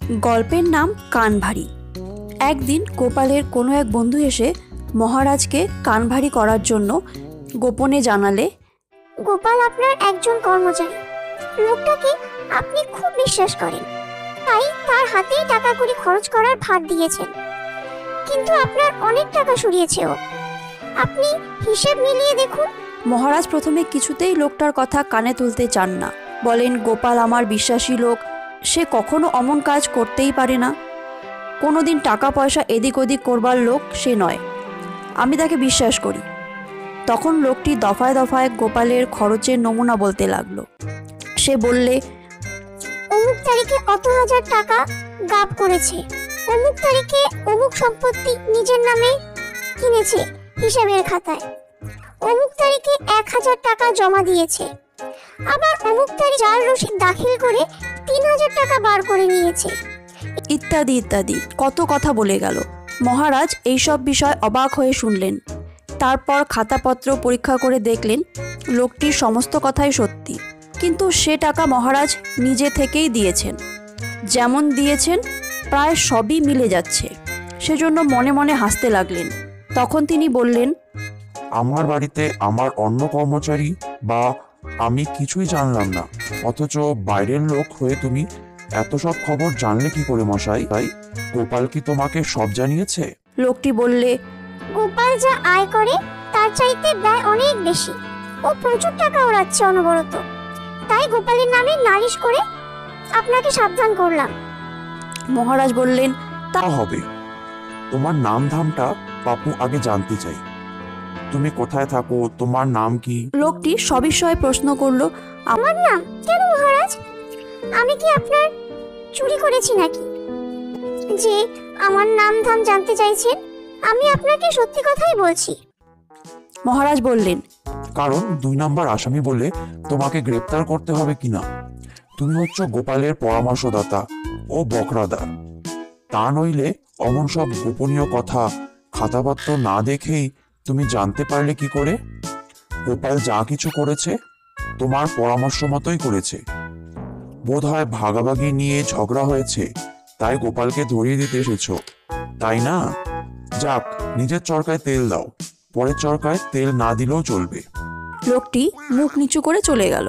গল্পের নাম কানভারি। একদিন গোপালের কোনো এক বন্ধু এসে মহারাজকে কানভারি করার জন্য গোপনে জানালে, গোপাল আপনার একজন কর্মচারী, লোকটাকে আপনি খুব বিশ্বাস করেন, তাই তার হাতেই টাকা কড়ি খরচ করার ভার দিয়েছেন। কিন্তু আপনার অনেক টাকা সরিয়েছে ও, আপনি হিসেব মিলিয়ে দেখুন। মহারাজ প্রথমে কিছুতেই লোকটার কথা কানে তুলতে চান না। বলেন, গোপাল আমার বিশ্বাসী লোক, সে কখনো অমন কাজ করতেই পারে না। কোনোদিন টাকা পয়সা এদিক ওদিক করবার লোক সে নয়, আমি তাকে বিশ্বাস করি। তখন লোকটি দফায় দফায় গোপালের খরচের নমুনা বলতে লাগলো। সে বললে, অমুক তারিখে অত হাজার টাকা গাব করেছে, অমুক তারিখে অমুক সম্পত্তি নিজের নামে কিনেছে হিসাবের খাতায়, অমুক তারিখে 1000 টাকা জমা দিয়েছে, আবার অমুক তারিখ জাল রসিদ দাখিল করে 3000 টাকা বার করে নিয়েছে, ইত্যাদি ইত্যাদি কত কথা বলে গেল। মহারাজ এইসব বিষয় অবাক হয়ে শুনলেন। তারপর খাতাপত্র পরীক্ষা করে দেখলেন লোকটির সমস্ত কথাই সত্যি, কিন্তু সে টাকা মহারাজ নিজে থেকেই দিয়েছেন। যেমন দিয়েছেন প্রায় সবই মিলে যাচ্ছে। সেজন্য মনে মনে হাসতে লাগলেন। তখন তিনি বললেন, আমার বাড়িতে আমার অন্য কর্মচারী বা আমি কিছুই জানলাম না, অথচ বাইরের লোক হয়ে তুমি এত সব খবর জানলে কি করে মশাই? তাই গোপাল কি তোমাকে সব জানিয়েছে? লোকটি বললে, গোপাল যা আয় করে তার চাইতে ব্যয় অনেক বেশি, ও প্রচুর টাকা ওড়াচ্ছে অনবরত, তাই গোপালের নামে নালিশ করে আপনাকে সাবধান করলাম। মহারাজ বললেন, তা হবে, তোমার নাম ধামটা বাপু আগে জানতে চাই। তুমি কোথায় থাকো, তোমার নাম কি? লোকটি সবিষয়ে প্রশ্ন করলো। আমার নাম? কেন মহারাজ, আমি কি আপনার চুরি করেছি নাকি যে আমার নাম ধাম জানতে চাইছেন? আমি আপনাকে সত্যি কথাই বলছি। মহারাজ বললেন, কারণ 2 নম্বর আসামি বলে তোমাকে গ্রেপ্তার করতে হবে কিনা। তুমি হচ্ছ গোপালের পরামর্শদাতা ও বকরাদার। তা নইলে অমন সব গোপনীয় কথা খাতাপত্র না দেখেই তুমি জানতে পারলে কি করে? গোপাল যা কিছু করেছে তোমার পরামর্শ মতোই করেছে। বোধ হয় ভাগাভাগি নিয়ে ঝগড়া হয়েছে, তাই গোপালকে ধরিয়ে দিতে এসেছো, তাই না? যাক, নিজের চরকায় তেল দাও, পরের চরকায় তেল না দিলেও চলবে। লোকটি মুখ নিচু করে চলে গেল।